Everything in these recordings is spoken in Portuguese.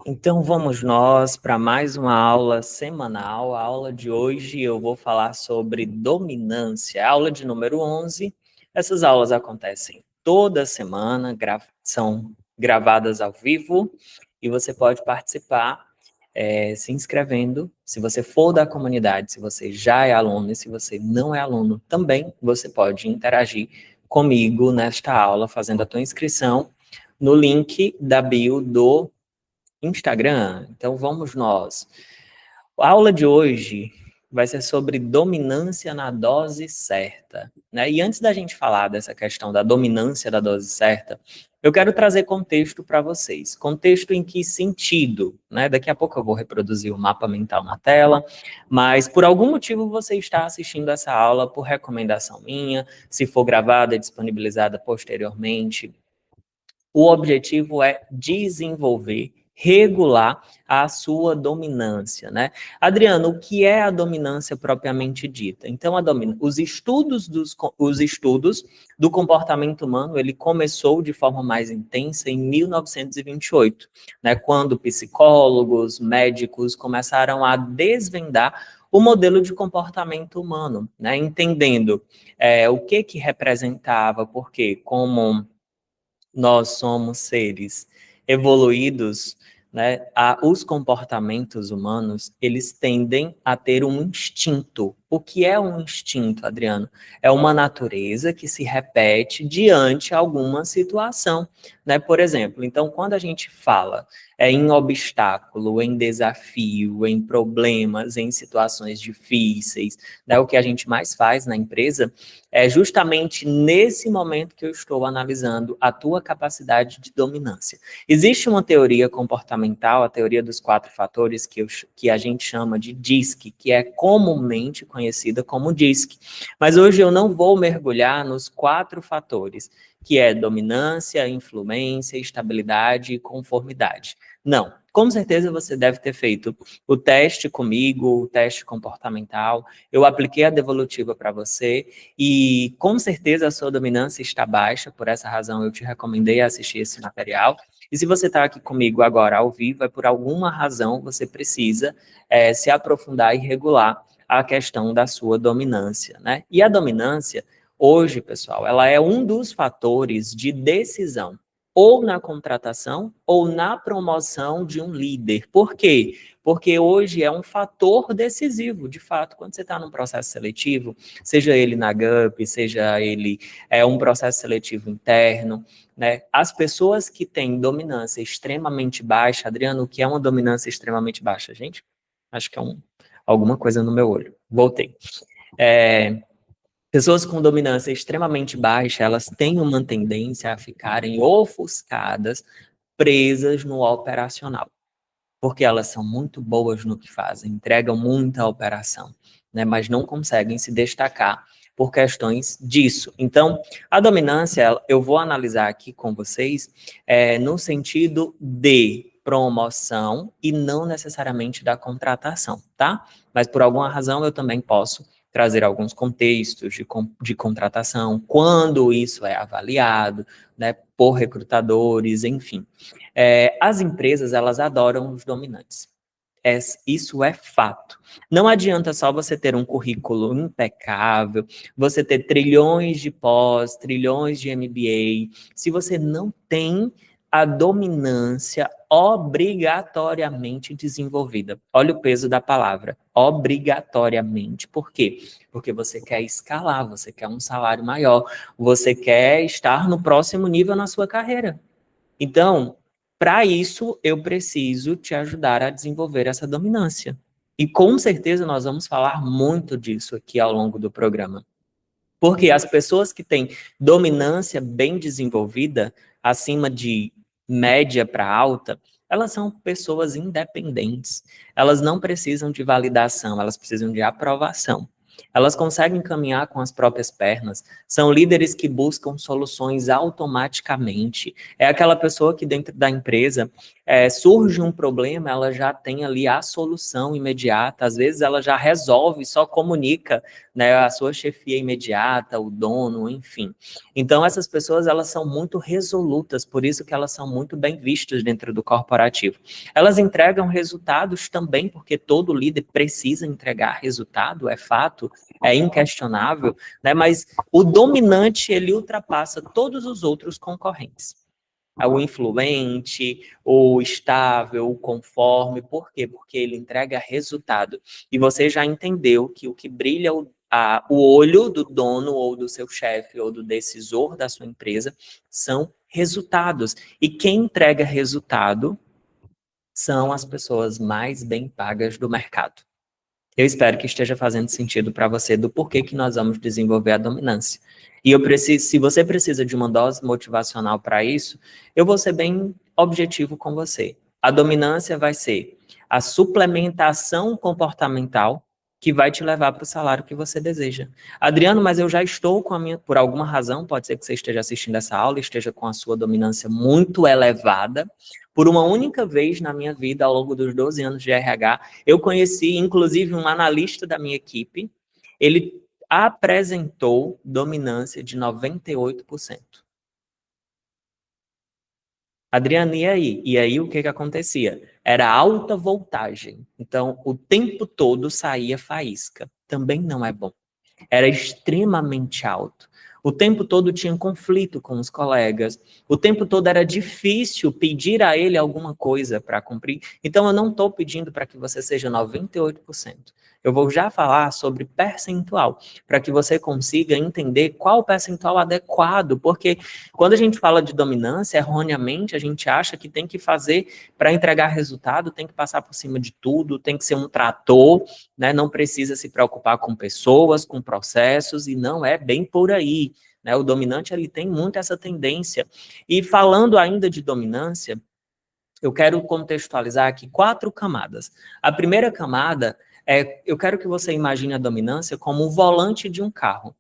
Então vamos nós para mais uma aula semanal. A aula de hoje eu vou falar sobre dominância, aula de número 11. Essas aulas acontecem toda semana, são gravadas ao vivo e você pode participar se inscrevendo. Se você for da comunidade, se você já é aluno e se você não é aluno também, você pode interagir comigo nesta aula fazendo a tua inscrição no link da bio do Instagram. Então vamos nós. A aula de hoje vai ser sobre dominância na dose certa, né? E antes da gente falar dessa questão da dominância da dose certa, eu quero trazer contexto para vocês. Contexto em que sentido, né? Daqui a pouco eu vou reproduzir o mapa mental na tela, mas por algum motivo você está assistindo essa aula por recomendação minha, se for gravada e disponibilizada posteriormente, o objetivo é desenvolver, regular a sua dominância, né? Adriano, o que é a dominância propriamente dita? Então, os estudos do comportamento humano, ele começou de forma mais intensa em 1928, né? Quando psicólogos, médicos começaram a desvendar o modelo de comportamento humano, né? Entendendo o que representava, porque como nós somos seres evoluídos, né? Os comportamentos humanos, eles tendem a ter um instinto. O que é um instinto, Adriano? É uma natureza que se repete diante alguma situação, né? Por exemplo, então, quando a gente fala em obstáculo, em desafio, em problemas, em situações difíceis, né? O que a gente mais faz na empresa é justamente nesse momento que eu estou analisando a tua capacidade de dominância. Existe uma teoria comportamental, a teoria dos 4 fatores, que a gente chama de DISC, que é comumente conhecida como DISC. Mas hoje eu não vou mergulhar nos 4 fatores, que é dominância, influência, estabilidade e conformidade. Não. Com certeza você deve ter feito o teste comigo, o teste comportamental. Eu apliquei a devolutiva para você e com certeza a sua dominância está baixa, por essa razão eu te recomendei assistir esse material. E se você está aqui comigo agora ao vivo, é por alguma razão você precisa se aprofundar e regular a questão da sua dominância, né? E a dominância, hoje, pessoal, ela é um dos fatores de decisão, ou na contratação ou na promoção de um líder. Por quê? Porque hoje é um fator decisivo, de fato, quando você está num processo seletivo, seja ele na GUP, seja ele um processo seletivo interno, né? As pessoas que têm dominância extremamente baixa, Adriano, o que é uma dominância extremamente baixa, gente? Acho que é alguma coisa no meu olho. Voltei. Pessoas com dominância extremamente baixa, elas têm uma tendência a ficarem ofuscadas, presas no operacional, porque elas são muito boas no que fazem, entregam muita operação, né, mas não conseguem se destacar por questões disso. Então, a dominância, eu vou analisar aqui com vocês no sentido de promoção e não necessariamente da contratação, tá? Mas por alguma razão eu também posso trazer alguns contextos de contratação, quando isso é avaliado, né, por recrutadores, enfim. As empresas, elas adoram os dominantes. Isso é fato. Não adianta só você ter um currículo impecável, você ter trilhões de pós, trilhões de MBA, se você não tem a dominância obrigatoriamente desenvolvida. Olha o peso da palavra, obrigatoriamente. Por quê? Porque você quer escalar, você quer um salário maior, você quer estar no próximo nível na sua carreira. Então, para isso, eu preciso te ajudar a desenvolver essa dominância. E com certeza nós vamos falar muito disso aqui ao longo do programa. Porque as pessoas que têm dominância bem desenvolvida, acima de média para alta, elas são pessoas independentes. Elas não precisam de validação, elas precisam de aprovação. Elas conseguem caminhar com as próprias pernas, são líderes que buscam soluções automaticamente. É aquela pessoa que dentro da empresa, surge um problema, ela já tem ali a solução imediata, às vezes ela já resolve, só comunica, né, a sua chefia imediata, o dono, enfim. Então, essas pessoas, elas são muito resolutas, por isso que elas são muito bem vistas dentro do corporativo. Elas entregam resultados também, porque todo líder precisa entregar resultado, é fato, é inquestionável, né, mas o dominante, ele ultrapassa todos os outros concorrentes. O influente, o estável, o conforme. Por quê? Porque ele entrega resultado. E você já entendeu que o que brilha o olho do dono ou do seu chefe ou do decisor da sua empresa são resultados. E quem entrega resultado são as pessoas mais bem pagas do mercado. Eu espero que esteja fazendo sentido para você do porquê que nós vamos desenvolver a dominância. E eu preciso, se você precisa de uma dose motivacional para isso, eu vou ser bem objetivo com você. A dominância vai ser a suplementação comportamental que vai te levar para o salário que você deseja. Adriano, mas eu já estou com a minha, por alguma razão, pode ser que você esteja assistindo essa aula, esteja com a sua dominância muito elevada. Por uma única vez na minha vida, ao longo dos 12 anos de RH, eu conheci, inclusive, um analista da minha equipe. Ele apresentou dominância de 98%. Adriana, e aí? E aí, o que acontecia? Era alta voltagem. Então, o tempo todo saía faísca. Também não é bom. Era extremamente alto. O tempo todo tinha conflito com os colegas. O tempo todo era difícil pedir a ele alguma coisa para cumprir. Então, eu não estou pedindo para que você seja 98%. Eu vou já falar sobre percentual, para que você consiga entender qual o percentual adequado, porque quando a gente fala de dominância, erroneamente, a gente acha que tem que fazer para entregar resultado, tem que passar por cima de tudo, tem que ser um trator, né? Não precisa se preocupar com pessoas, com processos, e não é bem por aí, né? O dominante, ele tem muito essa tendência. E falando ainda de dominância, eu quero contextualizar aqui 4 camadas. A primeira camada eu quero que você imagine a dominância como o volante de um carro.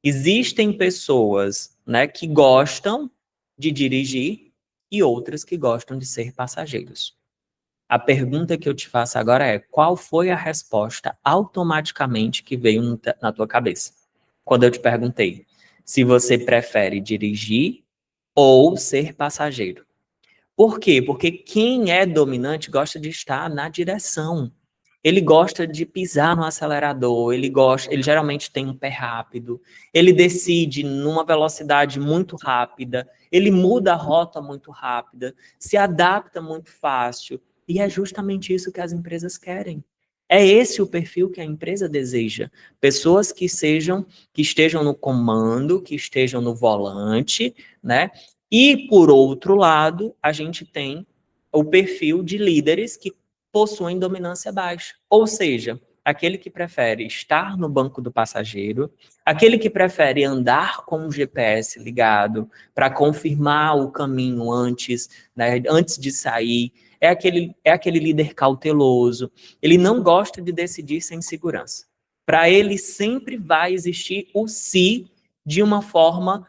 Existem pessoas, né, que gostam de dirigir e outras que gostam de ser passageiros. A pergunta que eu te faço agora é: qual foi a resposta automaticamente que veio na tua cabeça? Quando eu te perguntei se você prefere dirigir ou ser passageiro. Por quê? Porque quem é dominante gosta de estar na direção. Ele gosta de pisar no acelerador, ele geralmente tem um pé rápido, ele decide numa velocidade muito rápida, ele muda a rota muito rápida, se adapta muito fácil, e é justamente isso que as empresas querem. É esse o perfil que a empresa deseja. Pessoas que estejam no comando, que estejam no volante, né? E, por outro lado, a gente tem o perfil de líderes que possuem dominância baixa. Ou seja, aquele que prefere estar no banco do passageiro, aquele que prefere andar com o GPS ligado para confirmar o caminho antes, né, antes de sair, é aquele líder cauteloso. Ele não gosta de decidir sem segurança. Para ele sempre vai existir o si de uma forma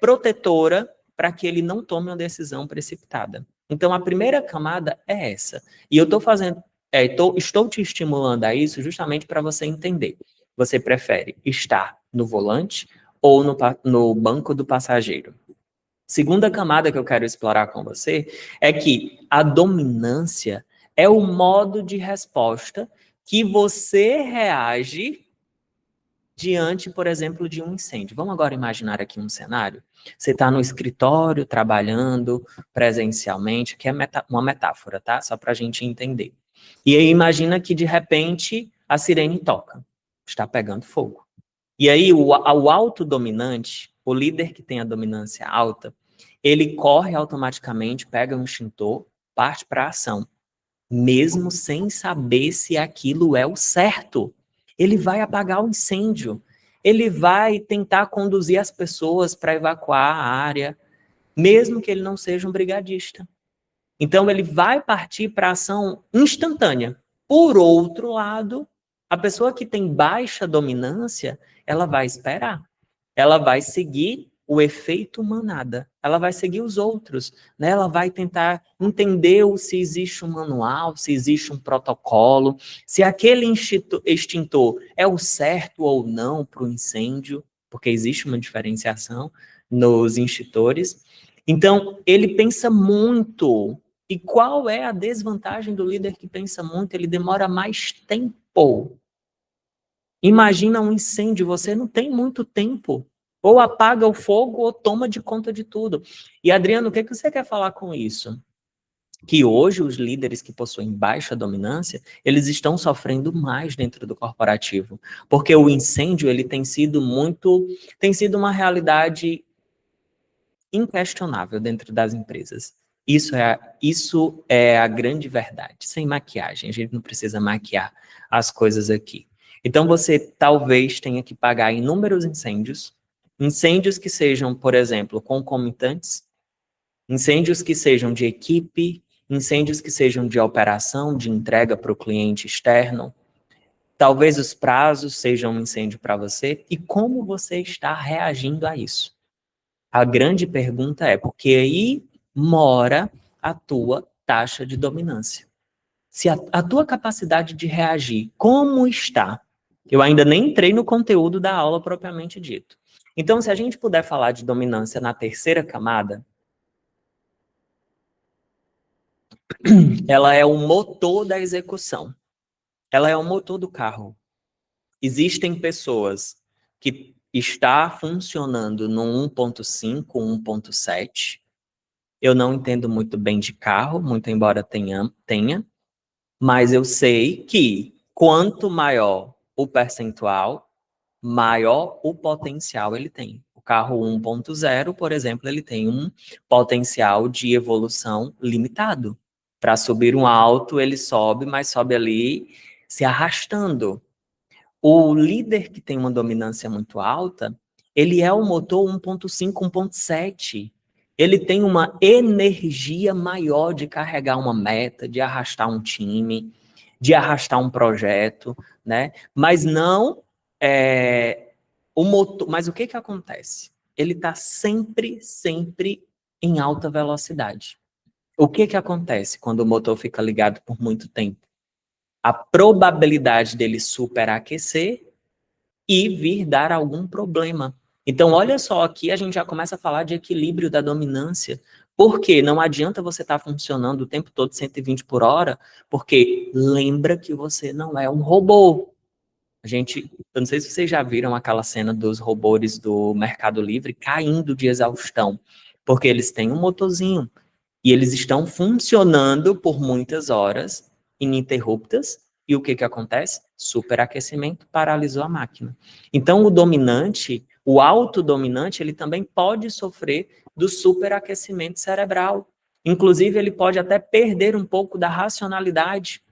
protetora para que ele não tome uma decisão precipitada. Então, a primeira camada é essa. E eu estou te estimulando a isso justamente para você entender. Você prefere estar no volante ou no banco do passageiro? Segunda camada que eu quero explorar com você é que a dominância é o modo de resposta que você reage diante, por exemplo, de um incêndio. Vamos agora imaginar aqui um cenário. Você está no escritório, trabalhando presencialmente, que é uma metáfora, tá? Só para a gente entender. E aí imagina que, de repente, a sirene toca. Está pegando fogo. E aí o autodominante, o líder que tem a dominância alta, ele corre automaticamente, pega um extintor, parte para a ação, mesmo sem saber se aquilo é o certo. Ele vai apagar o incêndio, ele vai tentar conduzir as pessoas para evacuar a área, mesmo que ele não seja um brigadista. Então, ele vai partir para a ação instantânea. Por outro lado, a pessoa que tem baixa dominância, ela vai esperar. Ela vai seguir o efeito manada. Ela vai seguir os outros, né? Ela vai tentar entender se existe um manual, se existe um protocolo, se aquele extintor é o certo ou não para o incêndio, porque existe uma diferenciação nos extintores. Então, ele pensa muito. E qual é a desvantagem do líder que pensa muito? Ele demora mais tempo. Imagina um incêndio, você não tem muito tempo. Ou apaga o fogo ou toma de conta de tudo. E Adriano, o que você quer falar com isso? Que hoje os líderes que possuem baixa dominância, eles estão sofrendo mais dentro do corporativo, porque o incêndio ele tem sido uma realidade inquestionável dentro das empresas. Isso é a grande verdade, sem maquiagem. A gente não precisa maquiar as coisas aqui. Então, você talvez tenha que pagar inúmeros incêndios que sejam, por exemplo, concomitantes, incêndios que sejam de equipe, incêndios que sejam de operação, de entrega para o cliente externo. Talvez os prazos sejam um incêndio para você e como você está reagindo a isso. A grande pergunta é, porque aí mora a tua taxa de dominância. Se a tua capacidade de reagir, como está? Eu ainda nem entrei no conteúdo da aula propriamente dito. Então, se a gente puder falar de dominância na terceira camada, ela é o motor da execução. Ela é o motor do carro. Existem pessoas que está funcionando no 1.5, 1.7. Eu não entendo muito bem de carro, muito embora tenha, mas eu sei que quanto maior o percentual, maior o potencial ele tem. O carro 1.0, por exemplo, ele tem um potencial de evolução limitado. Para subir um alto, ele sobe, mas sobe ali se arrastando. O líder que tem uma dominância muito alta, ele é o motor 1.5, 1.7. Ele tem uma energia maior de carregar uma meta, de arrastar um time, de arrastar um projeto, né? Mas não o motor. Mas o que que acontece? Ele está sempre em alta velocidade. O que que acontece quando o motor fica ligado por muito tempo? A probabilidade dele superaquecer e vir dar algum problema. Então, olha só, aqui a gente já começa a falar de equilíbrio da dominância. Porque não adianta você estar funcionando o tempo todo 120 por hora, porque lembra que você não é um robô. Eu não sei se vocês já viram aquela cena dos robôs do Mercado Livre caindo de exaustão, porque eles têm um motorzinho e eles estão funcionando por muitas horas ininterruptas. E o que que acontece? Superaquecimento paralisou a máquina. Então, o dominante, o autodominante, ele também pode sofrer do superaquecimento cerebral. Inclusive, ele pode até perder um pouco da racionalidade.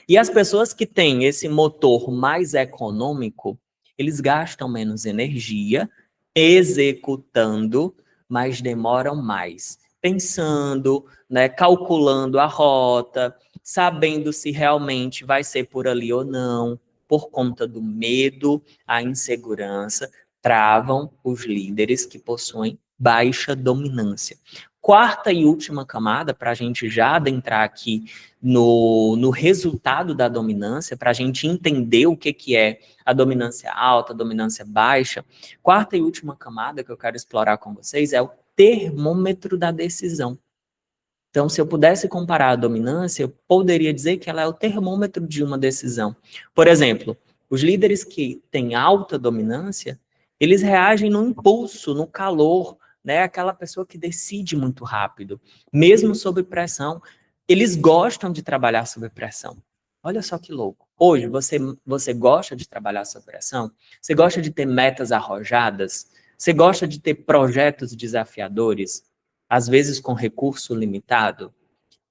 E as pessoas que têm esse motor mais econômico, eles gastam menos energia executando, mas demoram mais, pensando, né, calculando a rota, sabendo se realmente vai ser por ali ou não, por conta do medo, a insegurança, travam os líderes que possuem baixa dominância. Quarta e última camada, para a gente já adentrar aqui no resultado da dominância, para a gente entender o que é a dominância alta, a dominância baixa. Quarta e última camada que eu quero explorar com vocês é o termômetro da decisão. Então, se eu pudesse comparar a dominância, eu poderia dizer que ela é o termômetro de uma decisão. Por exemplo, os líderes que têm alta dominância, eles reagem no impulso, no calor, né? Aquela pessoa que decide muito rápido, mesmo sob pressão. Eles gostam de trabalhar sob pressão. Olha só que louco. Hoje, você gosta de trabalhar sob pressão? Você gosta de ter metas arrojadas? Você gosta de ter projetos desafiadores? Às vezes com recurso limitado?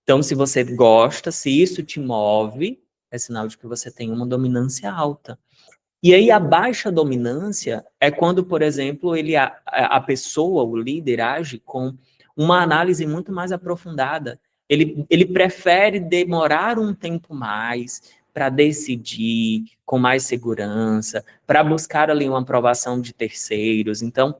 Então, se você gosta, se isso te move, é sinal de que você tem uma dominância alta. E aí, a baixa dominância é quando, por exemplo, a pessoa, o líder, age com uma análise muito mais aprofundada. Ele prefere demorar um tempo mais para decidir com mais segurança, para buscar ali uma aprovação de terceiros. Então,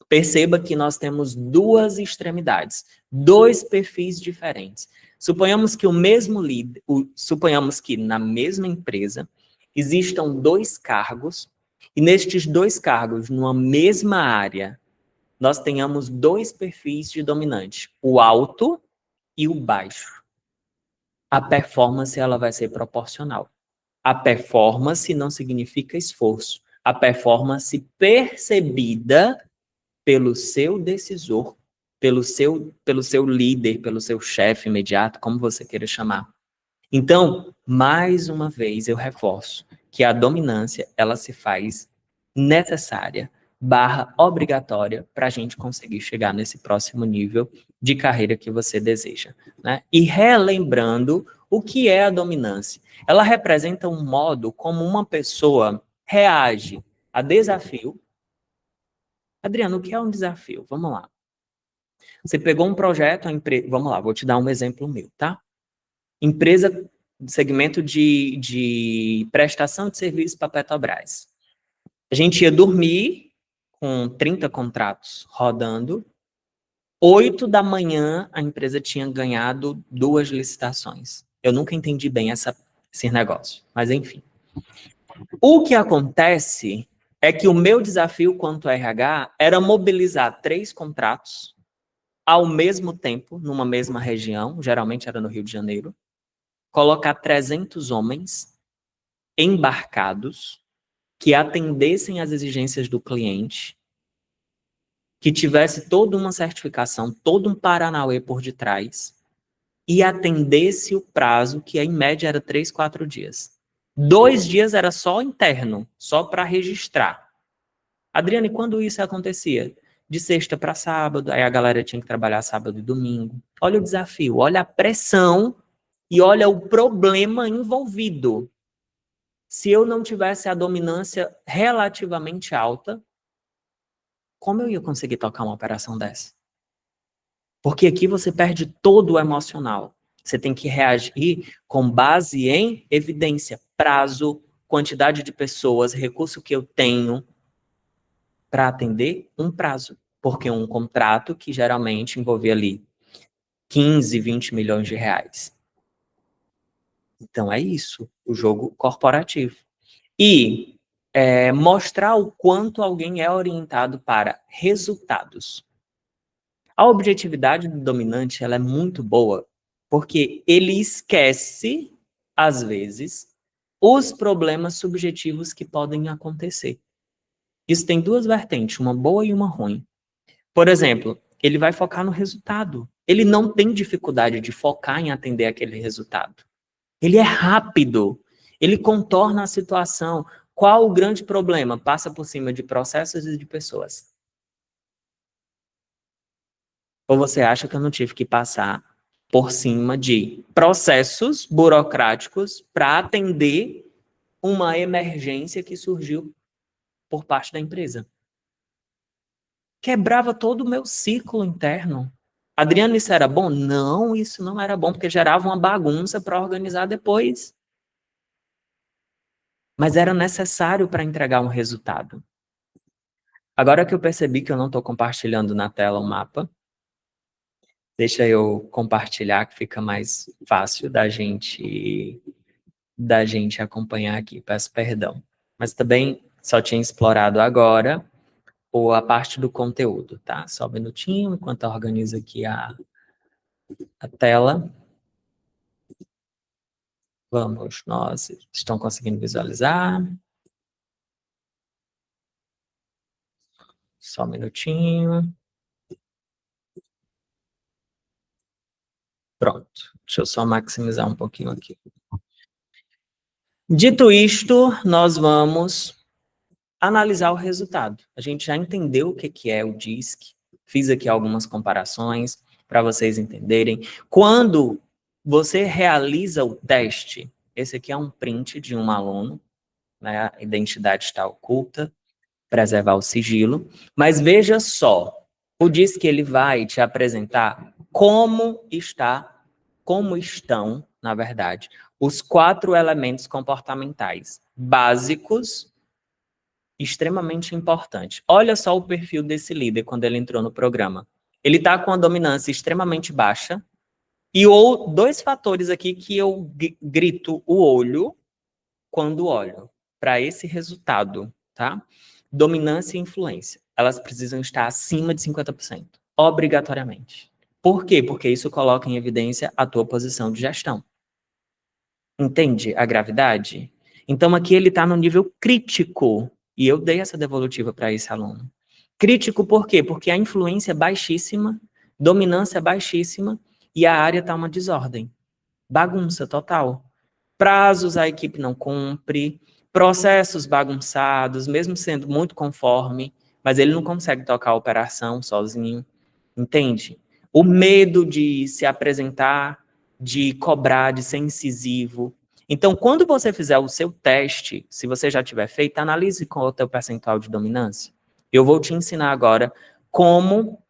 Perceba que nós temos duas extremidades, dois perfis diferentes. Suponhamos que o mesmo líder, suponhamos que na mesma empresa existam dois cargos, e nestes dois cargos, numa mesma área, nós tenhamos dois perfis de dominante, o alto e o baixo. A performance ela vai ser proporcional. A performance não significa esforço. A performance percebida pelo seu decisor, pelo seu líder, pelo seu chefe imediato, como você queira chamar. Então, mais uma vez, eu reforço que a dominância, ela se faz necessária, obrigatória, para a gente conseguir chegar nesse próximo nível de carreira que você deseja, né? E relembrando o que é a dominância. Ela representa um modo como uma pessoa reage a desafio. Adriano, o que é um desafio? Vamos lá. Você pegou um projeto, vamos lá, vou te dar um exemplo meu, tá? Empresa, segmento de prestação de serviço para a Petrobras. A gente ia dormir com 30 contratos rodando. 8 da manhã, a empresa tinha ganhado 2 licitações. Eu nunca entendi bem esse negócio, mas enfim. O que acontece é que o meu desafio quanto RH era mobilizar 3 contratos ao mesmo tempo, numa mesma região, geralmente era no Rio de Janeiro, colocar 300 homens embarcados que atendessem às exigências do cliente, que tivesse toda uma certificação, todo um paranauê por detrás, e atendesse o prazo, que em média era 3, 4 dias. 2 dias era só interno, só para registrar. Adriane, quando isso acontecia? De sexta para sábado, aí a galera tinha que trabalhar sábado e domingo. Olha o desafio, olha a pressão e olha o problema envolvido. Se eu não tivesse a dominância relativamente alta, como eu ia conseguir tocar uma operação dessa? Porque aqui você perde todo o emocional. Você tem que reagir com base em evidência, prazo, quantidade de pessoas, recurso que eu tenho para atender um prazo. Porque um contrato que geralmente envolvia ali 15, 20 milhões de reais. Então é isso, o jogo corporativo. E mostrar o quanto alguém é orientado para resultados. A objetividade do dominante ela é muito boa, porque ele esquece, às vezes, os problemas subjetivos que podem acontecer. Isso tem duas vertentes, uma boa e uma ruim. Por exemplo, ele vai focar no resultado. Ele não tem dificuldade de focar em atender aquele resultado. Ele é rápido, ele contorna a situação. Qual o grande problema? Passa por cima de processos e de pessoas. Ou você acha que eu não tive que passar por cima de processos burocráticos para atender uma emergência que surgiu por parte da empresa? Quebrava todo o meu ciclo interno. Adriano, isso era bom? Não, isso não era bom, porque gerava uma bagunça para organizar depois. Mas era necessário para entregar um resultado. Agora que eu percebi que eu não estou compartilhando na tela o mapa, deixa eu compartilhar que fica mais fácil da gente acompanhar aqui. Peço perdão. Mas também só tinha explorado agora a parte do conteúdo, tá? Só um minutinho enquanto eu organizo aqui a tela. Vamos, nós estão conseguindo visualizar? Só um minutinho. Pronto. Deixa eu só maximizar um pouquinho aqui. Dito isto, nós vamos analisar o resultado. A gente já entendeu o que é o DISC, fiz aqui algumas comparações para vocês entenderem. Quando você realiza o teste, esse aqui é um print de um aluno, né? A identidade está oculta, preservar o sigilo, mas veja só, o DISC ele vai te apresentar como estão, na verdade, os 4 elementos comportamentais básicos extremamente importante. Olha só o perfil desse líder quando ele entrou no programa. Ele está com a dominância extremamente baixa, e ou dois fatores aqui que eu grito o olho quando olho para esse resultado, tá? Dominância e influência. Elas precisam estar acima de 50%, obrigatoriamente. Por quê? Porque isso coloca em evidência a tua posição de gestão. Entende a gravidade? Então aqui ele está no nível crítico, e eu dei essa devolutiva para esse aluno. Crítico por quê? Porque a influência é baixíssima, dominância é baixíssima, e a área está uma desordem. Bagunça total. Prazos a equipe não cumpre, processos bagunçados, mesmo sendo muito conforme, mas ele não consegue tocar a operação sozinho, entende? O medo de se apresentar, de cobrar, de ser incisivo. Então, quando você fizer o seu teste, se você já tiver feito, analise qual é o teu percentual de dominância. Eu vou te ensinar agora como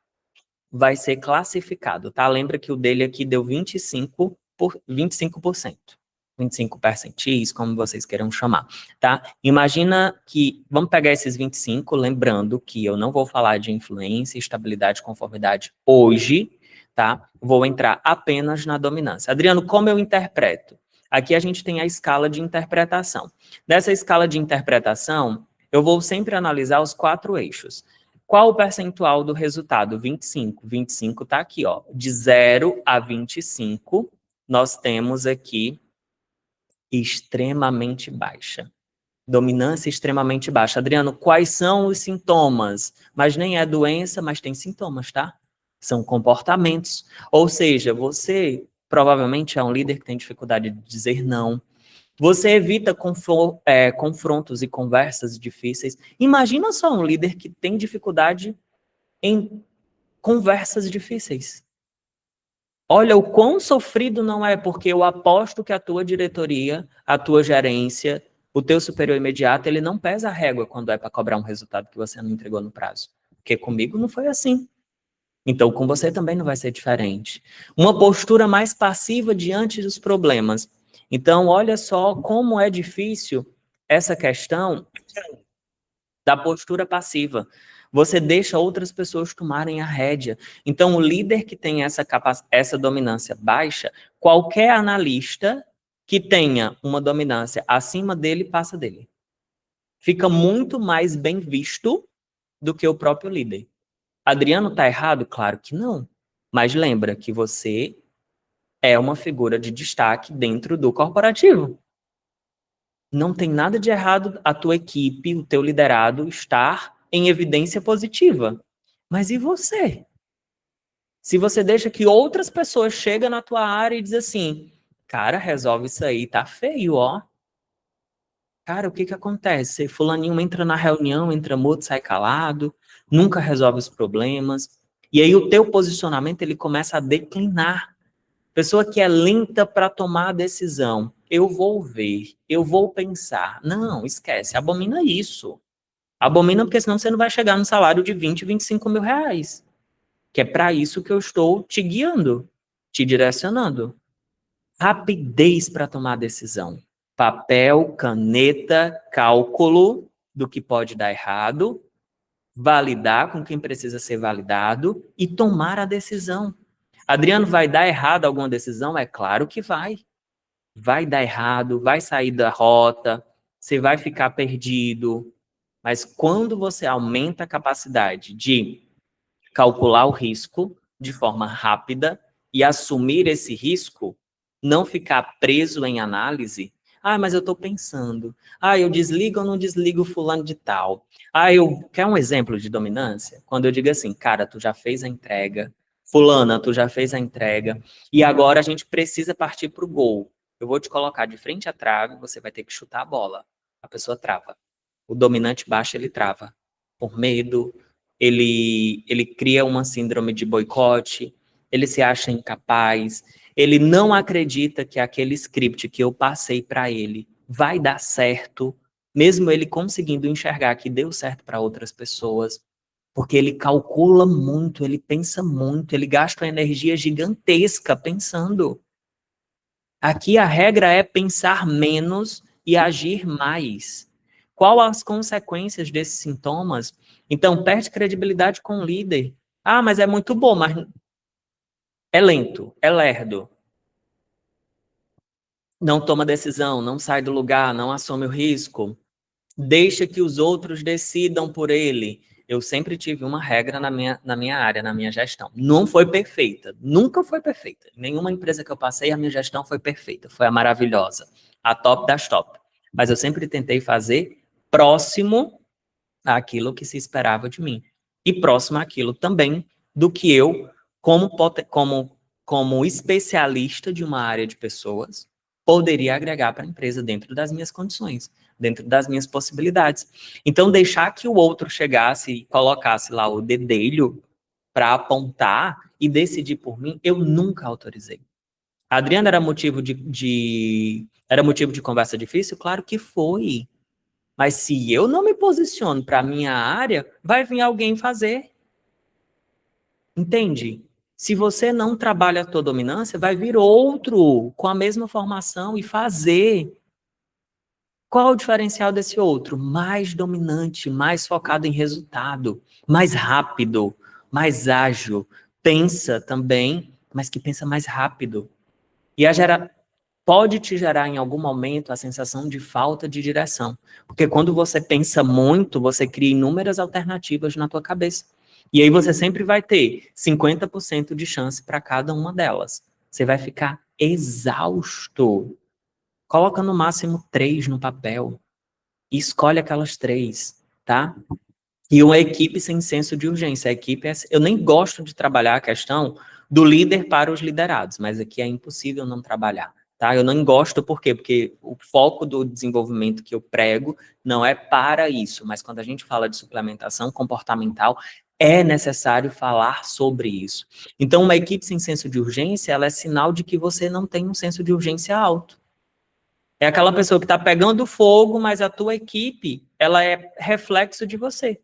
vai ser classificado, tá? Lembra que o dele aqui deu 25%. 25 percentis, como vocês queiram chamar, tá? Imagina que, vamos pegar esses 25, lembrando que eu não vou falar de influência, estabilidade, conformidade hoje, tá? Vou entrar apenas na dominância. Adriano, como eu interpreto? Aqui a gente tem a escala de interpretação. Dessa escala de interpretação, eu vou sempre analisar os 4 eixos. Qual o percentual do resultado? 25. 25 está aqui, ó. De 0 a 25, nós temos aqui extremamente baixa. Dominância extremamente baixa. Adriano, quais são os sintomas? Mas nem é doença, mas tem sintomas, tá? São comportamentos. Ou seja, você provavelmente é um líder que tem dificuldade de dizer não. Você evita confrontos e conversas difíceis. Imagina só um líder que tem dificuldade em conversas difíceis. Olha o quão sofrido não é, porque eu aposto que a tua diretoria, a tua gerência, o teu superior imediato, ele não pesa a régua quando é para cobrar um resultado que você não entregou no prazo. Porque comigo não foi assim. Então, com você também não vai ser diferente. Uma postura mais passiva diante dos problemas. Então, olha só como é difícil essa questão da postura passiva. Você deixa outras pessoas tomarem a rédea. Então, o líder que tem essa dominância baixa, qualquer analista que tenha uma dominância acima dele, passa dele. Fica muito mais bem visto do que o próprio líder. Adriano está errado? Claro que não. Mas lembra que você é uma figura de destaque dentro do corporativo. Não tem nada de errado a tua equipe, o teu liderado estar em evidência positiva. Mas e você? Se você deixa que outras pessoas chegam na tua área e dizem assim, cara, resolve isso aí, tá feio, ó. Cara, o que que acontece? Fulaninho entra na reunião, entra mudo, sai calado, nunca resolve os problemas. E aí o teu posicionamento, ele começa a declinar. Pessoa que é lenta para tomar a decisão. Eu vou ver, eu vou pensar. Não, esquece, abomina isso. Abomina porque senão você não vai chegar no salário de 20, 25 mil reais. Que é para isso que eu estou te guiando, te direcionando. Rapidez para tomar a decisão. Papel, caneta, cálculo do que pode dar errado, validar com quem precisa ser validado e tomar a decisão. Adriano, vai dar errado alguma decisão? É claro que vai. Vai dar errado, vai sair da rota, você vai ficar perdido. Mas quando você aumenta a capacidade de calcular o risco de forma rápida e assumir esse risco, não ficar preso em análise. Ah, mas eu estou pensando. Ah, eu desligo ou não desligo fulano de tal. Ah, quer um exemplo de dominância? Quando eu digo assim, cara, tu já fez a entrega. Fulana, tu já fez a entrega. E agora a gente precisa partir para o gol. Eu vou te colocar de frente à trave, você vai ter que chutar a bola. A pessoa trava. O dominante baixo, ele trava. Por medo, ele cria uma síndrome de boicote, ele se acha incapaz, ele não acredita que aquele script que eu passei para ele vai dar certo, mesmo ele conseguindo enxergar que deu certo para outras pessoas, porque ele calcula muito, ele pensa muito, ele gasta uma energia gigantesca pensando. Aqui a regra é pensar menos e agir mais. Qual as consequências desses sintomas? Então, perde credibilidade com o líder. Ah, mas é muito bom, mas é lento, é lerdo. Não toma decisão, não sai do lugar, não assume o risco. Deixa que os outros decidam por ele. Eu sempre tive uma regra na minha área, na minha gestão. Não foi perfeita, nunca foi perfeita. Nenhuma empresa que eu passei, a minha gestão foi perfeita, foi a maravilhosa, a top das top. Mas eu sempre tentei fazer próximo àquilo que se esperava de mim. E próximo àquilo também do que eu, como especialista de uma área de pessoas, poderia agregar para a empresa dentro das minhas condições, dentro das minhas possibilidades. Então, deixar que o outro chegasse e colocasse lá o dedelho para apontar e decidir por mim, eu nunca autorizei. A Adriana era motivo de conversa difícil? Claro que foi. Mas se eu não me posiciono para a minha área, vai vir alguém fazer. Entende? Se você não trabalha a tua dominância, vai vir outro com a mesma formação e fazer. Qual o diferencial desse outro? Mais dominante, mais focado em resultado, mais rápido, mais ágil. Pensa também, mas que pensa mais rápido. E pode te gerar em algum momento a sensação de falta de direção. Porque quando você pensa muito, você cria inúmeras alternativas na tua cabeça. E aí você sempre vai ter 50% de chance para cada uma delas. Você vai ficar exausto. Coloca no máximo 3 no papel e escolhe aquelas 3, tá? E uma equipe sem senso de urgência. A equipe eu nem gosto de trabalhar a questão do líder para os liderados, mas aqui é impossível não trabalhar, tá? Eu não gosto por quê? Porque o foco do desenvolvimento que eu prego não é para isso, mas quando a gente fala de suplementação comportamental, é necessário falar sobre isso. Então, uma equipe sem senso de urgência, ela é sinal de que você não tem um senso de urgência alto. É aquela pessoa que está pegando fogo, mas a tua equipe, ela é reflexo de você.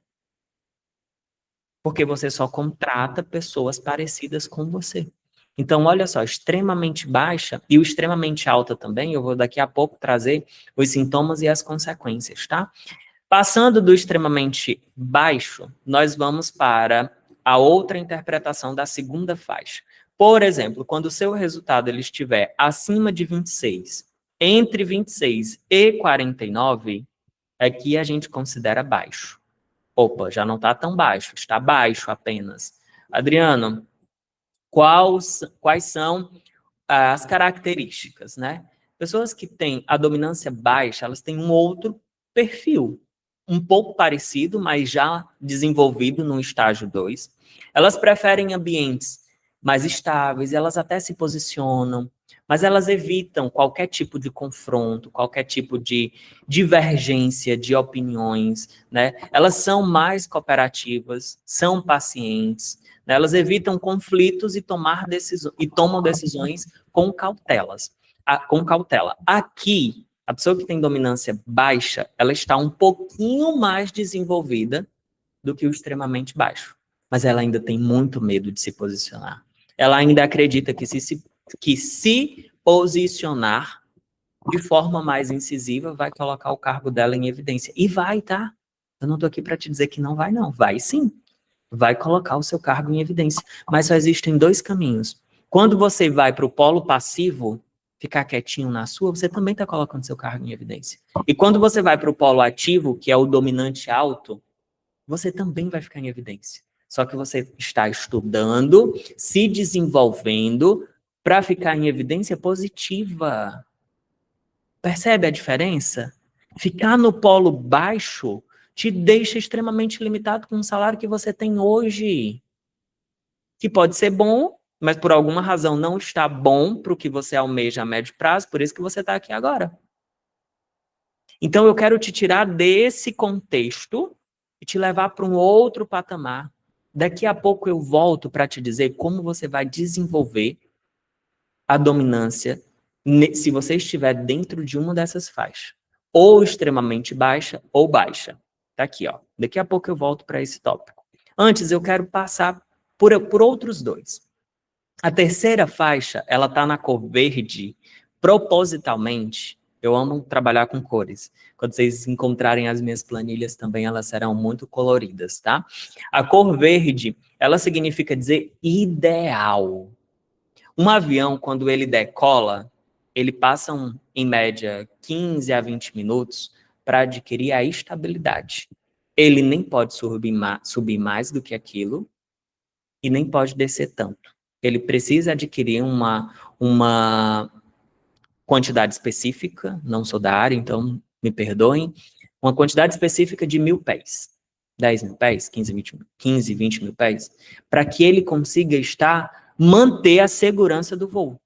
Porque você só contrata pessoas parecidas com você. Então, olha só, extremamente baixa e o extremamente alta também, eu vou daqui a pouco trazer os sintomas e as consequências, tá? Passando do extremamente baixo, nós vamos para a outra interpretação da segunda faixa. Por exemplo, quando o seu resultado ele estiver acima de 26, entre 26 e 49, aqui a gente considera baixo. Opa, já não está tão baixo, está baixo apenas. Adriano, quais são as características, né? Pessoas que têm a dominância baixa, elas têm um outro perfil, um pouco parecido, mas já desenvolvido no estágio 2. Elas preferem ambientes mais estáveis, elas até se posicionam, mas elas evitam qualquer tipo de confronto, qualquer tipo de divergência de opiniões, né? Elas são mais cooperativas, são pacientes, né? Elas evitam conflitos e tomam decisões com cautela. Aqui, a pessoa que tem dominância baixa, ela está um pouquinho mais desenvolvida do que o extremamente baixo, mas ela ainda tem muito medo de se posicionar. Ela ainda acredita que se posicionar de forma mais incisiva vai colocar o cargo dela em evidência. E vai, tá? Eu não tô aqui para te dizer que não vai, não. Vai sim. Vai colocar o seu cargo em evidência. Mas só existem 2 caminhos. Quando você vai para o polo passivo, ficar quietinho na sua, você também está colocando seu cargo em evidência. E quando você vai para o polo ativo, que é o dominante alto, você também vai ficar em evidência. Só que você está estudando, se desenvolvendo para ficar em evidência positiva. Percebe a diferença? Ficar no polo baixo te deixa extremamente limitado com o salário que você tem hoje. Que pode ser bom, mas por alguma razão não está bom para o que você almeja a médio prazo, por isso que você está aqui agora. Então eu quero te tirar desse contexto e te levar para um outro patamar. Daqui a pouco eu volto para te dizer como você vai desenvolver a dominância se você estiver dentro de uma dessas faixas. Ou extremamente baixa ou baixa. Tá aqui, ó. Daqui a pouco eu volto para esse tópico. Antes, eu quero passar por outros 2. A terceira faixa, ela tá na cor verde, propositalmente. Eu amo trabalhar com cores. Quando vocês encontrarem as minhas planilhas também, elas serão muito coloridas, tá? A cor verde, ela significa dizer ideal. Um avião, quando ele decola, ele passa, em média, 15 a 20 minutos para adquirir a estabilidade. Ele nem pode subir mais do que aquilo e nem pode descer tanto. Ele precisa adquirir uma quantidade específica, não sou da área, então me perdoem, uma quantidade específica de 1.000 pés. 10 mil pés, 15, 20 mil pés, para que ele consiga manter a segurança do voo.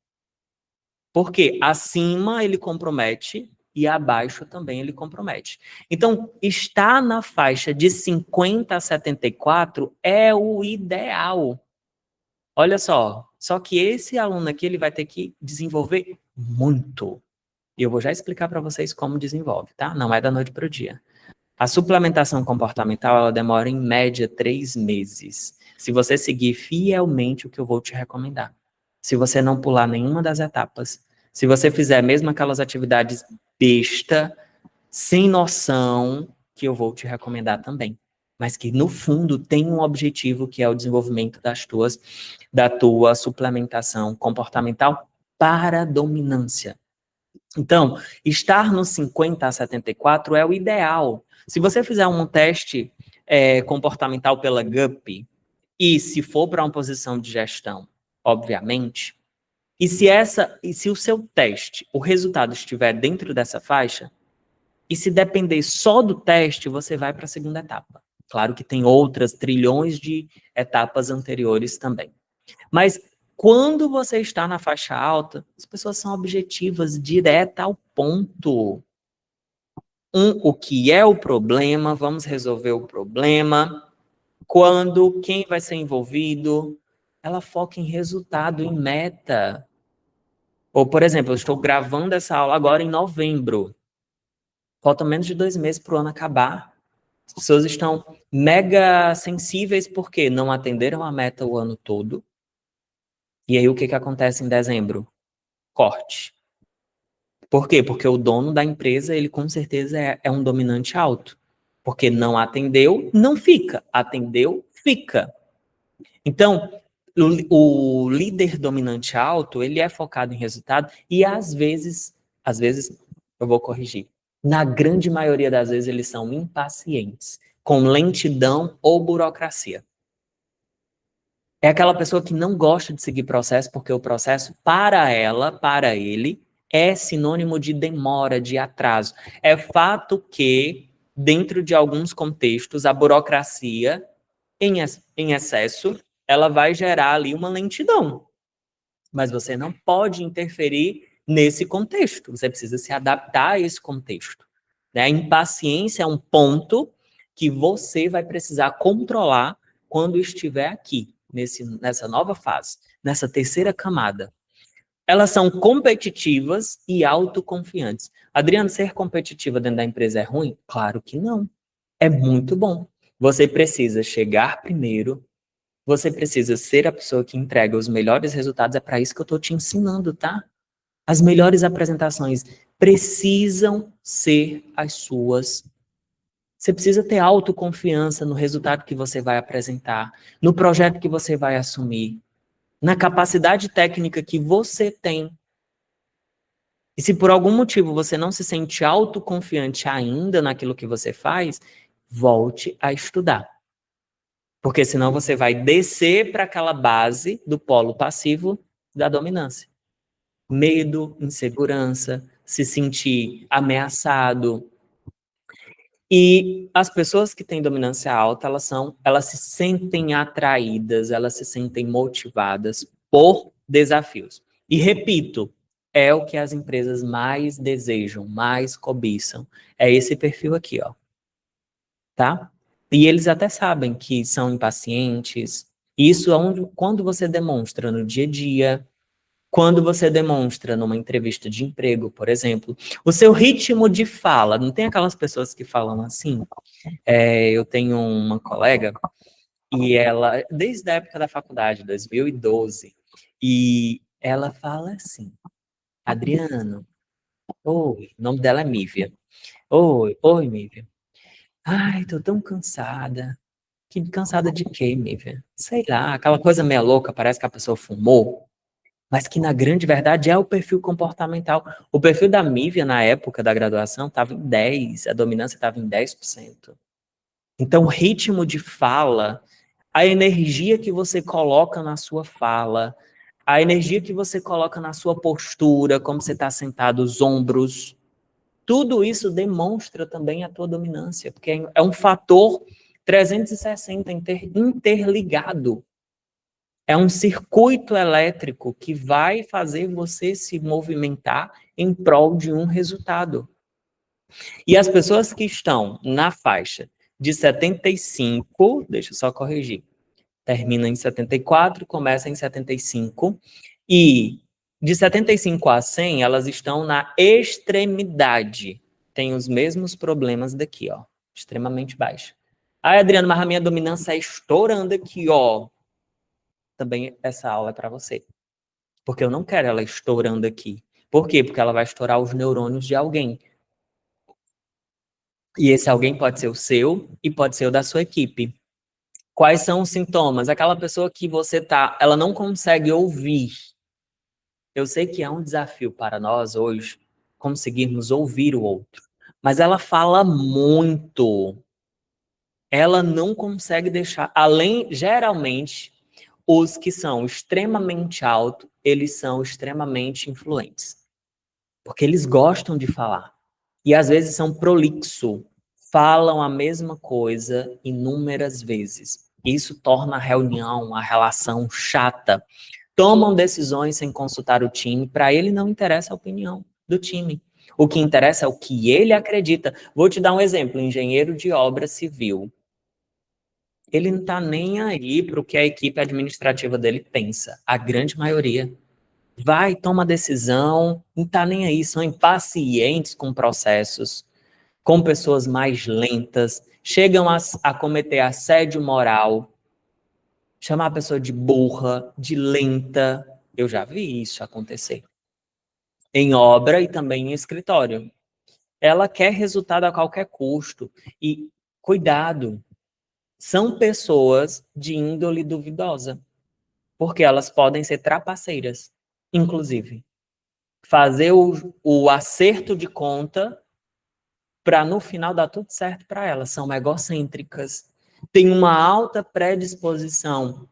Porque acima ele compromete e abaixo também ele compromete. Então, estar na faixa de 50 a 74 é o ideal. Olha só que esse aluno aqui ele vai ter que desenvolver muito. E eu vou já explicar para vocês como desenvolve, tá? Não é da noite para o dia. A suplementação comportamental, ela demora em média 3 meses. Se você seguir fielmente o que eu vou te recomendar. Se você não pular nenhuma das etapas. Se você fizer mesmo aquelas atividades besta, sem noção, que eu vou te recomendar também. Mas que, no fundo, tem um objetivo que é o desenvolvimento da tua suplementação comportamental para dominância. Então, estar no 50 a 74 é o ideal. Se você fizer um teste comportamental pela GUP, e se for para uma posição de gestão, obviamente, e se o seu teste, o resultado estiver dentro dessa faixa, e se depender só do teste, você vai para a segunda etapa. Claro que tem outras trilhões de etapas anteriores também. Mas quando você está na faixa alta, as pessoas são objetivas, direta ao ponto. O que é o problema, vamos resolver o problema. Quando, quem vai ser envolvido, ela foca em resultado, em meta. Ou, por exemplo, eu estou gravando essa aula agora em novembro. Faltam menos de 2 meses para o ano acabar. As pessoas estão mega sensíveis porque não atenderam a meta o ano todo. E aí o que acontece em dezembro? Corte. Por quê? Porque o dono da empresa, ele com certeza é um dominante alto. Porque não atendeu, não fica. Atendeu, fica. Então, o líder dominante alto, ele é focado em resultado e às vezes, eu vou corrigir, na grande maioria das vezes eles são impacientes, com lentidão ou burocracia. É aquela pessoa que não gosta de seguir processo porque o processo, para ela, para ele, é sinônimo de demora, de atraso. É fato que, dentro de alguns contextos, a burocracia, em excesso, ela vai gerar ali uma lentidão. Mas você não pode interferir nesse contexto. Você precisa se adaptar a esse contexto. Né? A impaciência é um ponto que você vai precisar controlar quando estiver aqui, nessa nova fase, nessa terceira camada. Elas são competitivas e autoconfiantes. Adriano, ser competitiva dentro da empresa é ruim? Claro que não. É muito bom. Você precisa chegar primeiro, você precisa ser a pessoa que entrega os melhores resultados. É para isso que eu estou te ensinando, tá? As melhores apresentações precisam ser as suas. Você precisa ter autoconfiança no resultado que você vai apresentar, no projeto que você vai assumir, na capacidade técnica que você tem. E se por algum motivo você não se sente autoconfiante ainda naquilo que você faz, volte a estudar. Porque senão você vai descer para aquela base do polo passivo da dominância. Medo, insegurança, se sentir ameaçado. E as pessoas que têm dominância alta, elas se sentem atraídas, elas se sentem motivadas por desafios. E repito, é o que as empresas mais desejam, mais cobiçam. É esse perfil aqui, ó. Tá? E eles até sabem que são impacientes. Isso é quando você demonstra no dia a dia, quando você demonstra numa entrevista de emprego, por exemplo, o seu ritmo de fala. Não tem aquelas pessoas que falam assim? Eu tenho uma colega e ela, desde a época da faculdade, 2012, e ela fala assim, Adriano, Oi, o nome dela é Mívia. Oi, Mívia. Ai, tô tão cansada. Que cansada de quê, Mívia? Sei lá, aquela coisa meio louca, parece que a pessoa fumou, mas que na grande verdade é o perfil comportamental. O perfil da Mívia na época da graduação estava em 10, a dominância estava em 10%. Então, o ritmo de fala, a energia que você coloca na sua fala, a energia que você coloca na sua postura, como você está sentado, os ombros, tudo isso demonstra também a tua dominância, porque é um fator 360 interligado. É um circuito elétrico que vai fazer você se movimentar em prol de um resultado. E as pessoas que estão na faixa de 75, deixa eu só corrigir, termina em 74, começa em 75, e de 75 a 100, elas estão na extremidade. Tem os mesmos problemas daqui, ó, extremamente baixa. Ai, Adriano, mas a minha dominância é estourando aqui, ó. Também essa aula é para você. Porque eu não quero ela estourando aqui. Por quê? Porque ela vai estourar os neurônios de alguém. E esse alguém pode ser o seu e pode ser o da sua equipe. Quais são os sintomas? Aquela pessoa que você tá, ela não consegue ouvir. Eu sei que é um desafio para nós hoje conseguirmos ouvir o outro, mas ela fala muito. Ela não consegue deixar, além, geralmente, os que são extremamente altos, eles são extremamente influentes, porque eles gostam de falar. E às vezes são prolixo, falam a mesma coisa inúmeras vezes. Isso torna a reunião, a relação chata. Tomam decisões sem consultar o time, para ele não interessa a opinião do time. O que interessa é o que ele acredita. Vou te dar um exemplo: engenheiro de obra civil. Ele não está nem aí para o que a equipe administrativa dele pensa, a grande maioria. Vai, toma decisão, não está nem aí, são impacientes com processos, com pessoas mais lentas, chegam a cometer assédio moral, chamar a pessoa de burra, de lenta. Eu já vi isso acontecer. Em obra e também em escritório. Ela quer resultado a qualquer custo. E cuidado, são pessoas de índole duvidosa, porque elas podem ser trapaceiras, inclusive. Fazer o acerto de conta para no final dar tudo certo para elas. São egocêntricas, têm uma alta predisposição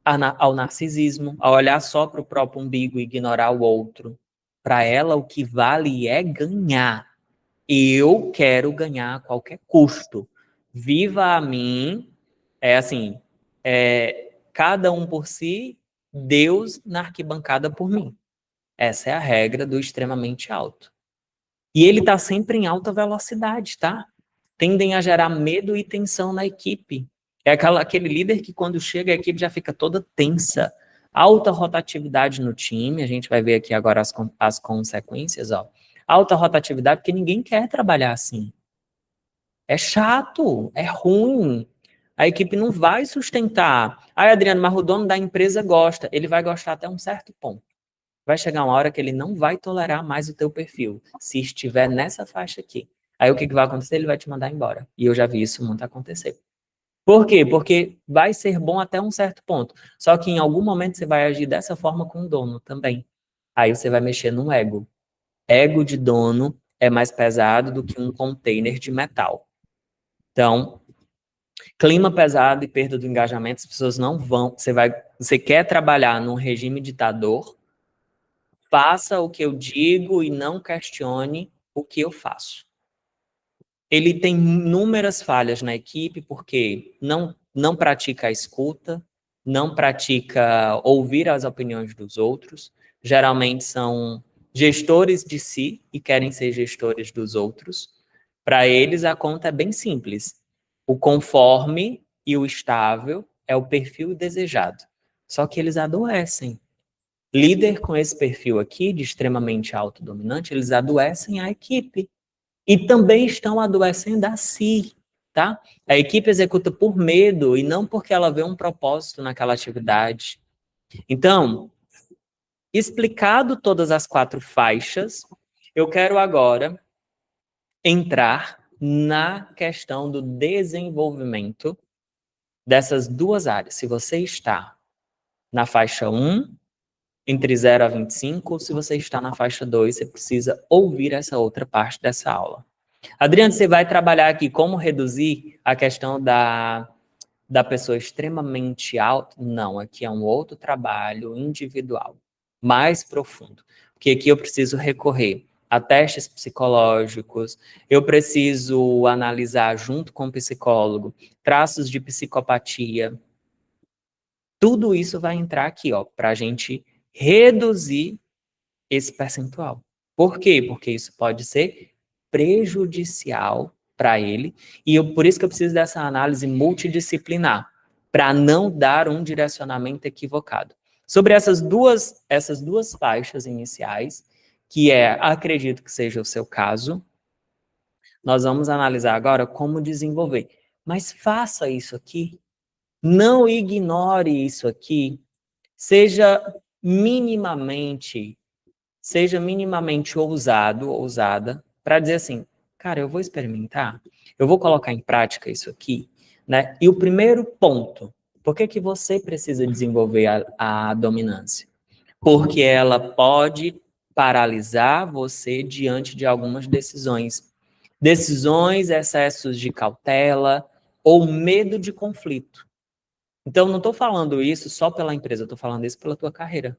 ao narcisismo, a olhar só para o próprio umbigo e ignorar o outro. Para ela, o que vale é ganhar. Eu quero ganhar a qualquer custo. Viva a mim, é assim, cada um por si, Deus na arquibancada por mim. Essa é a regra do extremamente alto. E ele está sempre em alta velocidade, tá? Tendem a gerar medo e tensão na equipe. É aquele líder que quando chega a equipe já fica toda tensa. Alta rotatividade no time, a gente vai ver aqui agora as consequências, ó. Alta rotatividade porque ninguém quer trabalhar assim. É chato, é ruim. A equipe não vai sustentar. Ai, Adriano, mas o dono da empresa gosta. Ele vai gostar até um certo ponto. Vai chegar uma hora que ele não vai tolerar mais o teu perfil, se estiver nessa faixa aqui. Aí o que vai acontecer? Ele vai te mandar embora. E eu já vi isso muito acontecer. Por quê? Porque vai ser bom até um certo ponto. Só que em algum momento você vai agir dessa forma com o dono também. Aí você vai mexer no ego. Ego de dono é mais pesado do que um container de metal. Então, clima pesado e perda do engajamento, as pessoas não vão. Você quer trabalhar num regime ditador, faça o que eu digo e não questione o que eu faço. Ele tem inúmeras falhas na equipe porque não pratica a escuta, não pratica ouvir as opiniões dos outros. Geralmente são gestores de si e querem ser gestores dos outros. Para eles, a conta é bem simples. O conforme e o estável é o perfil desejado. Só que eles adoecem. Líder com esse perfil aqui, de extremamente autodominante, eles adoecem a equipe. E também estão adoecendo a si, tá? A equipe executa por medo e não porque ela vê um propósito naquela atividade. Então, explicado todas as 4 faixas, Eu quero agora entrar na questão do desenvolvimento dessas duas áreas. Se você está na faixa 1, entre 0 a 25, ou se você está na faixa 2, você precisa ouvir essa outra parte dessa aula. Adriano, você vai trabalhar aqui como reduzir a questão da pessoa extremamente alta? Não, aqui é um outro trabalho individual, mais profundo. Porque aqui eu preciso recorrer a testes psicológicos, eu preciso analisar junto com o psicólogo traços de psicopatia. Tudo isso vai entrar aqui, ó, para a gente reduzir esse percentual. Por quê? Porque isso pode ser prejudicial para ele, por isso que eu preciso dessa análise multidisciplinar, para não dar um direcionamento equivocado. Sobre essas duas faixas iniciais, que acredito que seja o seu caso, nós vamos analisar agora como desenvolver. Mas faça isso aqui, não ignore isso aqui, seja minimamente ousado, ousada, para dizer assim, cara, eu vou experimentar, eu vou colocar em prática isso aqui, né? E o primeiro ponto, por que você precisa desenvolver a dominância? Porque ela pode paralisar você diante de algumas decisões. Decisões, excessos de cautela ou medo de conflito. Então, não estou falando isso só pela empresa, estou falando isso pela tua carreira.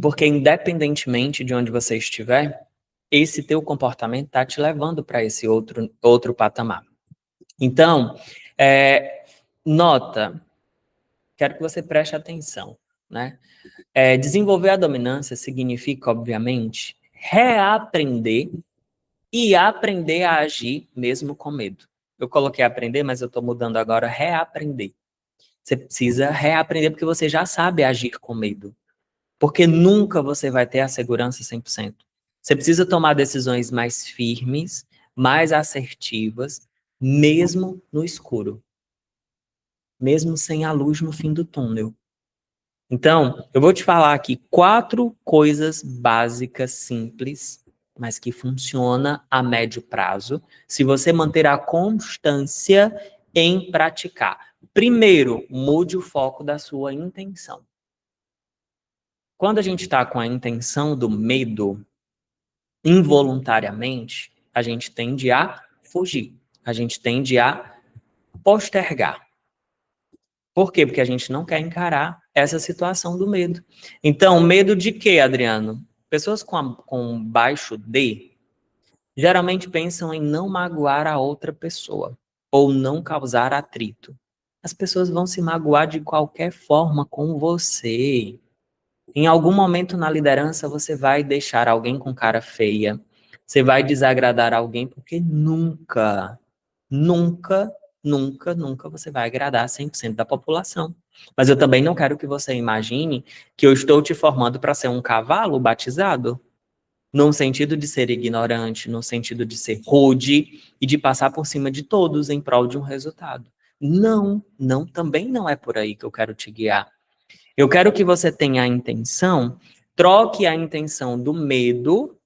Porque independentemente de onde você estiver, esse teu comportamento está te levando para esse outro patamar. Então, nota, quero que você preste atenção, né? Desenvolver a dominância significa, obviamente, reaprender e aprender a agir mesmo com medo. Eu coloquei aprender, mas eu estou mudando agora reaprender. Você precisa reaprender porque você já sabe agir com medo. Porque nunca você vai ter a segurança 100%. Você precisa tomar decisões mais firmes, mais assertivas, mesmo no escuro. Mesmo sem a luz no fim do túnel. Então, eu vou te falar aqui 4 coisas básicas, simples, mas que funcionam a médio prazo, se você manter a constância em praticar. Primeiro, mude o foco da sua intenção. Quando a gente está com a intenção do medo, involuntariamente, a gente tende a fugir, a gente tende a postergar. Por quê? Porque a gente não quer encarar essa situação do medo. Então, medo de quê, Adriano? Pessoas com baixo D geralmente pensam em não magoar a outra pessoa ou não causar atrito. As pessoas vão se magoar de qualquer forma com você. Em algum momento na liderança, você vai deixar alguém com cara feia, você vai desagradar alguém, porque nunca, nunca, nunca, nunca você vai agradar 100% da população. Mas eu também não quero que você imagine que eu estou te formando para ser um cavalo batizado, num sentido de ser ignorante, no sentido de ser rude e de passar por cima de todos em prol de um resultado. Não, não, também não é por aí que eu quero te guiar. Eu quero que você tenha a intenção, troque a intenção do medo,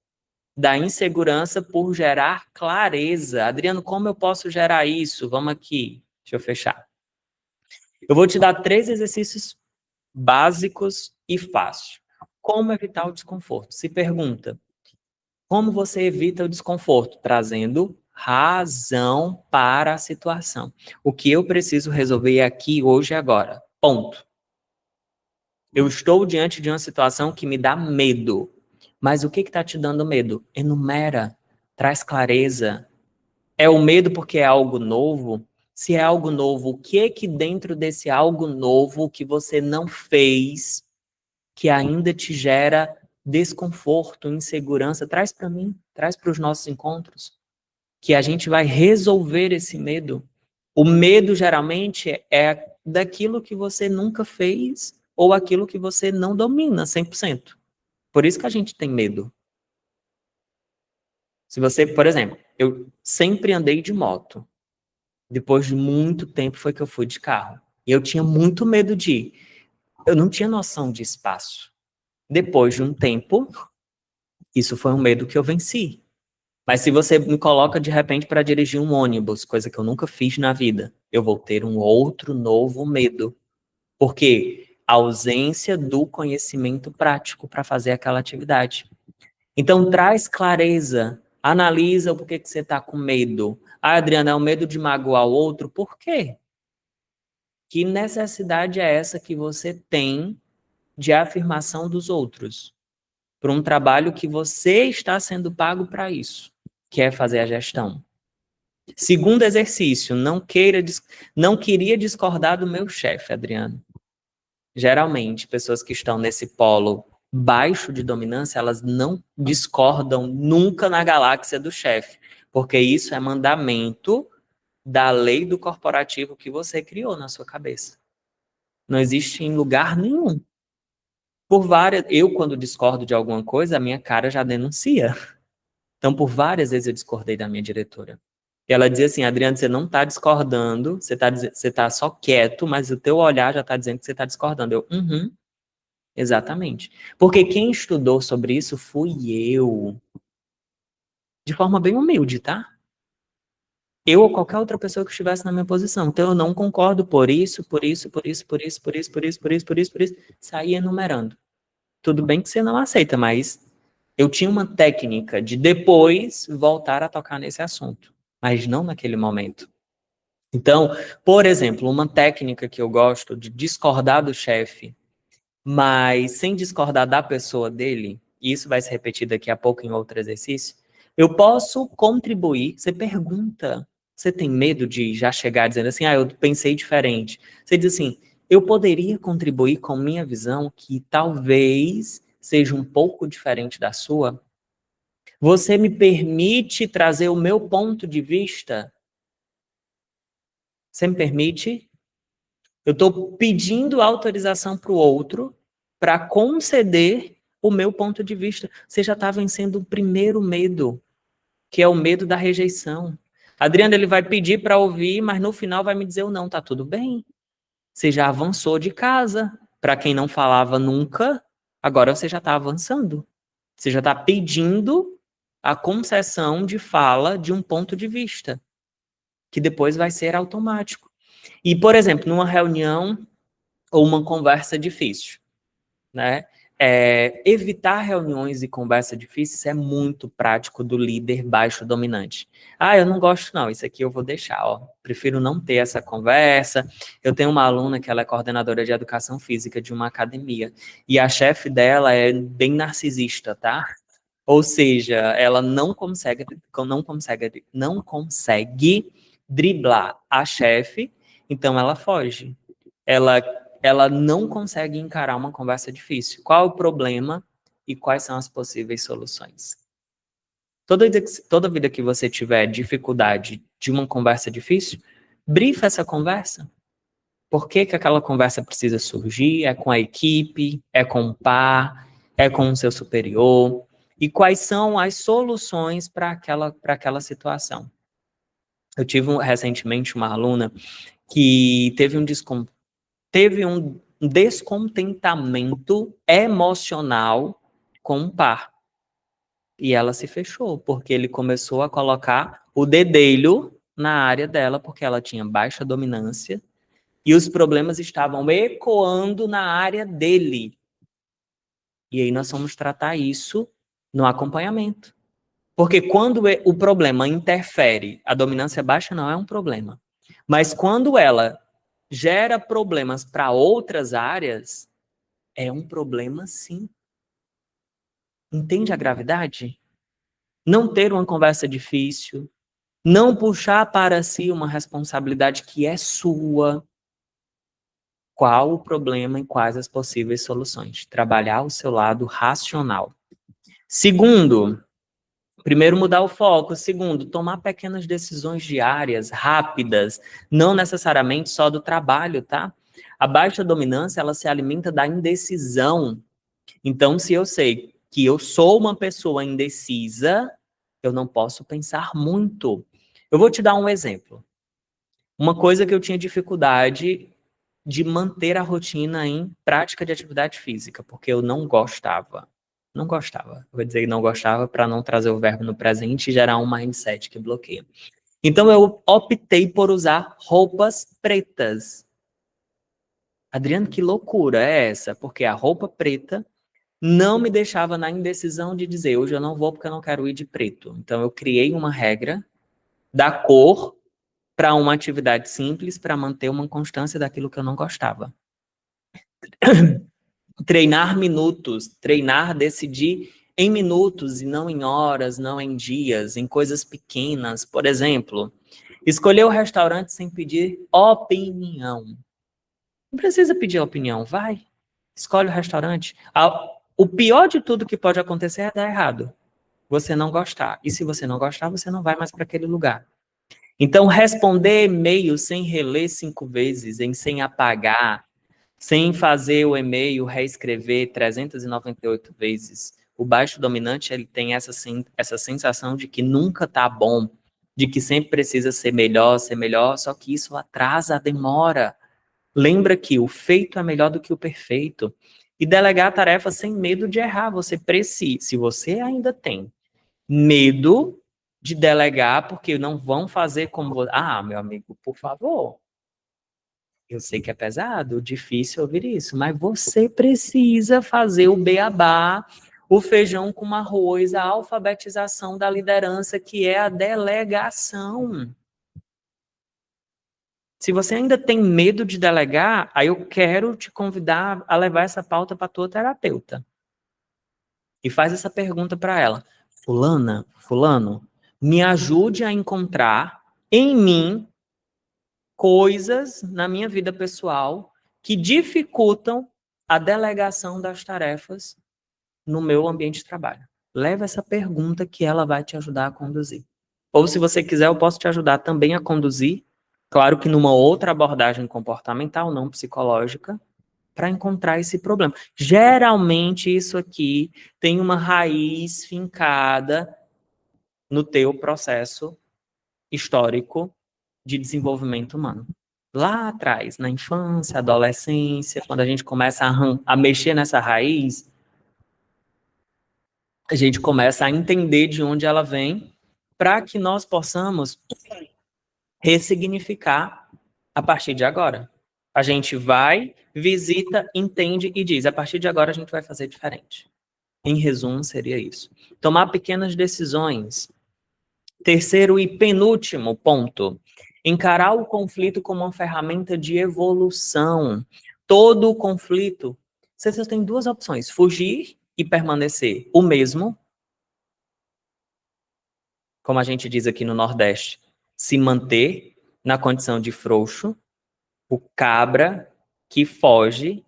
da insegurança por gerar clareza. Adriano, como eu posso gerar isso? Vamos aqui, deixa eu fechar. Eu vou te dar 3 exercícios básicos e fáceis. Como evitar o desconforto? Se pergunta, como você evita o desconforto? Trazendo razão para a situação. O que eu preciso resolver aqui, hoje e agora. Ponto. Eu estou diante de uma situação que me dá medo. Mas o que está te dando medo? Enumera, traz clareza. É o medo porque é algo novo? Se é algo novo, o que dentro desse algo novo que você não fez, que ainda te gera desconforto, insegurança? Traz para mim, traz para os nossos encontros, que a gente vai resolver esse medo. O medo, geralmente, é daquilo que você nunca fez ou aquilo que você não domina 100%. Por isso que a gente tem medo. Se você, por exemplo, eu sempre andei de moto. Depois de muito tempo foi que eu fui de carro. E eu tinha muito medo de ir. Eu não tinha noção de espaço. Depois de um tempo, isso foi um medo que eu venci. Mas se você me coloca de repente para dirigir um ônibus, coisa que eu nunca fiz na vida, eu vou ter um outro novo medo. Porque a ausência do conhecimento prático para fazer aquela atividade. Então, traz clareza, analisa o porquê que você está com medo. Ah, Adriana, é o medo de magoar o outro? Por quê? Que necessidade é essa que você tem de afirmação dos outros? Para um trabalho que você está sendo pago para isso, que é fazer a gestão. Segundo exercício, não queria discordar do meu chefe, Adriano. Geralmente, pessoas que estão nesse polo baixo de dominância, elas não discordam nunca na galáxia do chefe, porque isso é mandamento da lei do corporativo que você criou na sua cabeça. Não existe em lugar nenhum. Eu, quando discordo de alguma coisa, a minha cara já denuncia. Então, por várias vezes eu discordei da minha diretora. E ela dizia assim, Adriano, você não está discordando, você tá só quieto, mas o teu olhar já está dizendo que você está discordando. Exatamente. Porque quem estudou sobre isso fui eu. De forma bem humilde, tá? Eu ou qualquer outra pessoa que estivesse na minha posição. Então eu não concordo por isso, por isso, por isso, por isso, por isso, por isso, por isso, por isso, por isso. Saí enumerando. Tudo bem que você não aceita, mas eu tinha uma técnica de depois voltar a tocar nesse assunto, mas não naquele momento. Então, por exemplo, uma técnica que eu gosto de discordar do chefe, mas sem discordar da pessoa dele, e isso vai se repetir daqui a pouco em outro exercício, eu posso contribuir. Você pergunta, você tem medo de já chegar dizendo assim, eu pensei diferente. Você diz assim, eu poderia contribuir com minha visão que talvez seja um pouco diferente da sua? Você me permite trazer o meu ponto de vista? Você me permite? Eu estou pedindo autorização para o outro para conceder o meu ponto de vista. Você já está vencendo o primeiro medo, que é o medo da rejeição. Adriano, ele vai pedir para ouvir, mas no final vai me dizer o não, tá tudo bem. Você já avançou de casa. Para quem não falava nunca, agora você já está avançando. Você já está pedindo a concessão de fala de um ponto de vista, que depois vai ser automático. E, por exemplo, numa reunião ou uma conversa difícil, né? Evitar reuniões e conversa difíceis é muito prático do líder baixo dominante. Eu não gosto não, isso aqui eu vou deixar, ó. Prefiro não ter essa conversa. Eu tenho uma aluna que ela é coordenadora de educação física de uma academia e a chefe dela é bem narcisista, tá? Ou seja, ela não consegue driblar a chefe, então ela foge. Ela, ela não consegue encarar uma conversa difícil. Qual é o problema e quais são as possíveis soluções? Toda vida que você tiver dificuldade de uma conversa difícil, brifa essa conversa. Por que que aquela conversa precisa surgir? É com a equipe? É com o par? É com o seu superior? E quais são as soluções para aquela situação? Eu tive recentemente uma aluna que teve um descontentamento emocional com um par. E ela se fechou, porque ele começou a colocar o dedelho na área dela, porque ela tinha baixa dominância, e os problemas estavam ecoando na área dele. E aí nós vamos tratar isso no acompanhamento. Porque quando o problema interfere, a dominância baixa não é um problema. Mas quando ela gera problemas para outras áreas, é um problema sim. Entende a gravidade? Não ter uma conversa difícil, não puxar para si uma responsabilidade que é sua. Qual o problema e quais as possíveis soluções? Trabalhar o seu lado racional. Segundo, primeiro, mudar o foco. Segundo, tomar pequenas decisões diárias, rápidas, não necessariamente só do trabalho, tá? A baixa dominância, ela se alimenta da indecisão. Então, se eu sei que eu sou uma pessoa indecisa, eu não posso pensar muito. Eu vou te dar um exemplo. Uma coisa que eu tinha dificuldade de manter a rotina em prática de atividade física, porque eu não gostava. Não gostava. Eu vou dizer que não gostava para não trazer o verbo no presente e gerar um mindset que bloqueia. Então eu optei por usar roupas pretas. Adriano, que loucura é essa? Porque a roupa preta não me deixava na indecisão de dizer, hoje eu não vou porque eu não quero ir de preto. Então eu criei uma regra da cor para uma atividade simples para manter uma constância daquilo que eu não gostava. Treinar minutos, treinar, decidir em minutos e não em horas, não em dias, em coisas pequenas. Por exemplo, escolher o restaurante sem pedir opinião. Não precisa pedir opinião, vai. Escolhe o restaurante. O pior de tudo que pode acontecer é dar errado. Você não gostar. E se você não gostar, você não vai mais para aquele lugar. Então, responder e-mail sem reler 5 vezes, sem apagar, sem fazer o e-mail reescrever 398 vezes. O baixo dominante ele tem essa sensação de que nunca está bom, de que sempre precisa ser melhor, só que isso atrasa a demora. Lembra que o feito é melhor do que o perfeito. E delegar a tarefa sem medo de errar. Você precisa, se você ainda tem medo de delegar, porque não vão fazer como... Ah, meu amigo, por favor. Eu sei que é pesado, difícil ouvir isso, mas você precisa fazer o beabá, o feijão com arroz, a alfabetização da liderança, que é a delegação. Se você ainda tem medo de delegar, aí eu quero te convidar a levar essa pauta para a tua terapeuta. E faz essa pergunta para ela. Fulana, fulano, me ajude a encontrar em mim coisas na minha vida pessoal que dificultam a delegação das tarefas no meu ambiente de trabalho. Leva essa pergunta que ela vai te ajudar a conduzir. Ou se você quiser, eu posso te ajudar também a conduzir, claro que numa outra abordagem comportamental, não psicológica, para encontrar esse problema. Geralmente isso aqui tem uma raiz fincada no teu processo histórico de desenvolvimento humano. Lá atrás, na infância, adolescência, quando a gente começa a mexer nessa raiz, a gente começa a entender de onde ela vem para que nós possamos ressignificar a partir de agora. A gente vai, visita, entende e diz, a partir de agora a gente vai fazer diferente. Em resumo, seria isso. Tomar pequenas decisões. Terceiro e penúltimo ponto. Encarar o conflito como uma ferramenta de evolução. Todo conflito. Você tem duas opções: fugir e permanecer o mesmo, como a gente diz aqui no Nordeste, se manter na condição de frouxo, o cabra que foge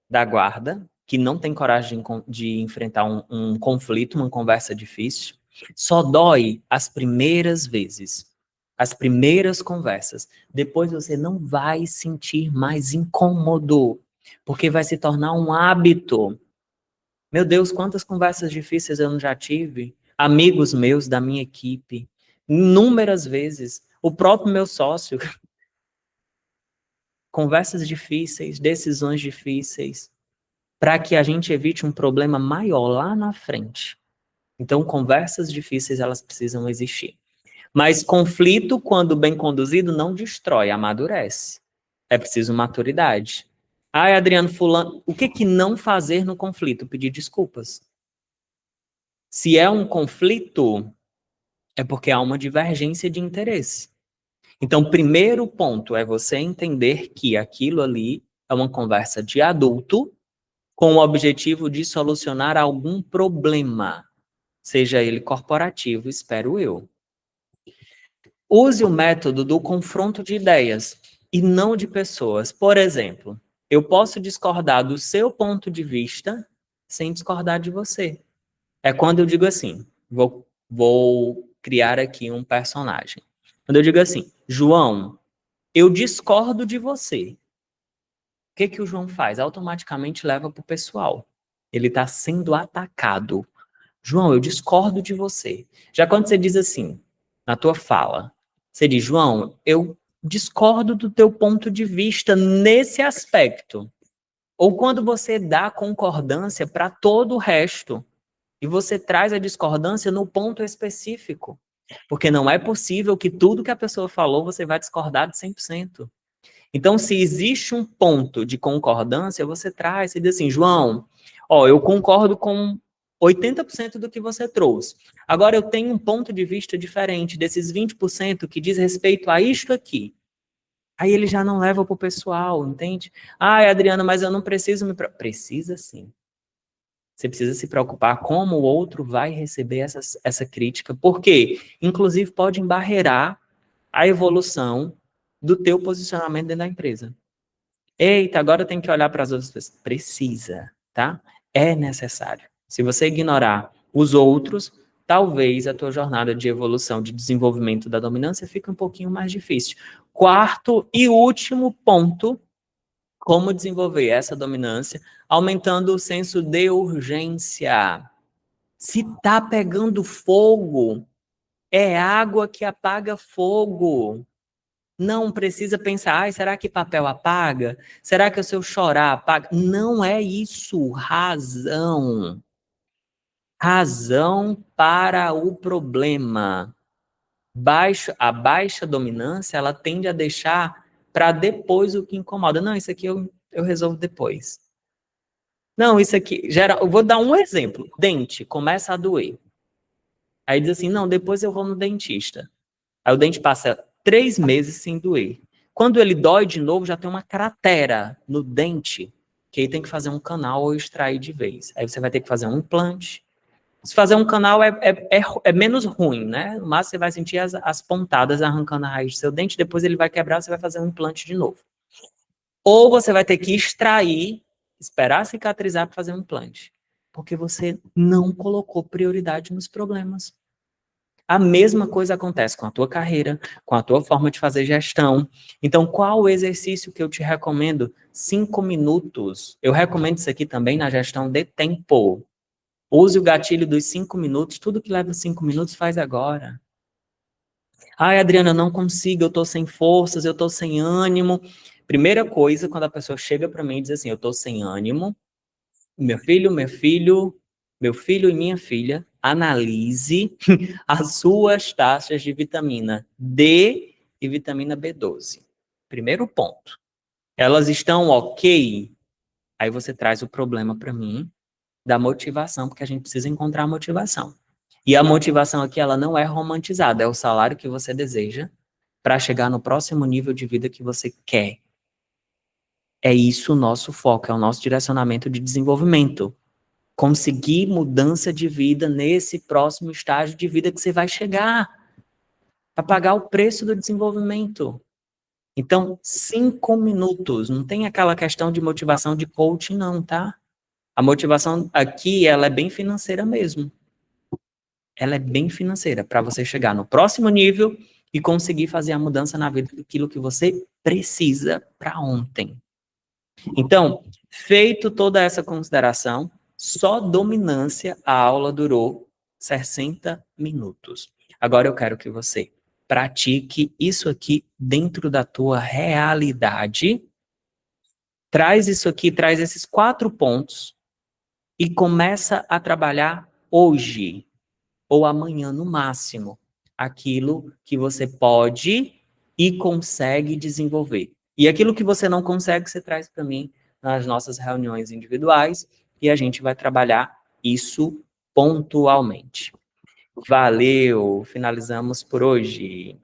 da guarda, que não tem coragem de enfrentar um conflito, uma conversa difícil, só dói as primeiras vezes, as primeiras conversas. Depois você não vai sentir mais incômodo, porque vai se tornar um hábito. Meu Deus, quantas conversas difíceis eu não já tive? Amigos meus da minha equipe, inúmeras vezes. O próprio meu sócio. Conversas difíceis, decisões difíceis, para que a gente evite um problema maior lá na frente. Então, conversas difíceis, elas precisam existir. Mas conflito, quando bem conduzido, não destrói, amadurece. É preciso maturidade. Ai, Adriano, fulano, o que não fazer no conflito? Pedir desculpas. Se é um conflito, é porque há uma divergência de interesse. Então, primeiro ponto é você entender que aquilo ali é uma conversa de adulto com o objetivo de solucionar algum problema, seja ele corporativo, espero eu. Use o método do confronto de ideias e não de pessoas. Por exemplo, eu posso discordar do seu ponto de vista sem discordar de você. É quando eu digo assim, vou criar aqui um personagem. Quando eu digo assim, João, eu discordo de você. O que o João faz? Automaticamente leva para o pessoal. Ele está sendo atacado. João, eu discordo de você. Já quando você diz assim, na tua fala, você diz, João, eu discordo do teu ponto de vista nesse aspecto. Ou quando você dá concordância para todo o resto e você traz a discordância no ponto específico. Porque não é possível que tudo que a pessoa falou você vai discordar de 100%. Então, se existe um ponto de concordância, você traz e diz assim, João, ó, eu concordo com 80% do que você trouxe. Agora, eu tenho um ponto de vista diferente desses 20% que diz respeito a isto aqui. Aí ele já não leva para o pessoal, entende? Ah, Adriana, mas eu não preciso me... Precisa sim. Você precisa se preocupar como o outro vai receber essa crítica, porque, inclusive, pode embarrear a evolução do teu posicionamento dentro da empresa. Eita, agora tem que olhar para as outras pessoas. Precisa, tá? É necessário. Se você ignorar os outros, talvez a tua jornada de evolução, de desenvolvimento da dominância fique um pouquinho mais difícil. Quarto e último ponto, como desenvolver essa dominância, aumentando o senso de urgência. Se tá pegando fogo, é água que apaga fogo. Não precisa pensar, ai, será que papel apaga? Será que se eu chorar apaga? Não é isso. Razão. Razão para o problema. A baixa dominância, ela tende a deixar para depois o que incomoda. Não, isso aqui eu resolvo depois. Não, isso aqui, eu vou dar um exemplo. Dente começa a doer. Aí diz assim, não, depois eu vou no dentista. Aí o dente passa 3 meses sem doer. Quando ele dói de novo, já tem uma cratera no dente, que aí tem que fazer um canal ou extrair de vez. Aí você vai ter que fazer um implante. Se fazer um canal é menos ruim, né? Mas você vai sentir as pontadas arrancando a raiz do seu dente, depois ele vai quebrar, você vai fazer um implante de novo. Ou você vai ter que extrair, esperar cicatrizar para fazer um implante. Porque você não colocou prioridade nos problemas. A mesma coisa acontece com a tua carreira, com a tua forma de fazer gestão. Então, qual o exercício que eu te recomendo? 5 minutos. Eu recomendo isso aqui também na gestão de tempo. Use o gatilho dos 5 minutos. Tudo que leva 5 minutos, faz agora. Ai, Adriana, eu não consigo, eu tô sem forças, eu tô sem ânimo. Primeira coisa, quando a pessoa chega para mim e diz assim, eu tô sem ânimo, meu filho e minha filha, analise as suas taxas de vitamina D e vitamina B12. Primeiro ponto. Elas estão ok? Aí você traz o problema para mim da motivação, porque a gente precisa encontrar a motivação. E a motivação aqui, ela não é romantizada, é o salário que você deseja para chegar no próximo nível de vida que você quer. É isso o nosso foco, é o nosso direcionamento de desenvolvimento. Conseguir mudança de vida nesse próximo estágio de vida que você vai chegar, para pagar o preço do desenvolvimento. Então, 5 minutos, não tem aquela questão de motivação de coaching não, tá? A motivação aqui, ela é bem financeira mesmo. Ela é bem financeira, para você chegar no próximo nível e conseguir fazer a mudança na vida daquilo que você precisa para ontem. Então, feito toda essa consideração, só dominância a aula durou 60 minutos. Agora eu quero que você pratique isso aqui dentro da tua realidade. Traz isso aqui, traz esses 4 pontos e começa a trabalhar hoje ou amanhã no máximo aquilo que você pode e consegue desenvolver. E aquilo que você não consegue, você traz para mim nas nossas reuniões individuais e a gente vai trabalhar isso pontualmente. Valeu, finalizamos por hoje.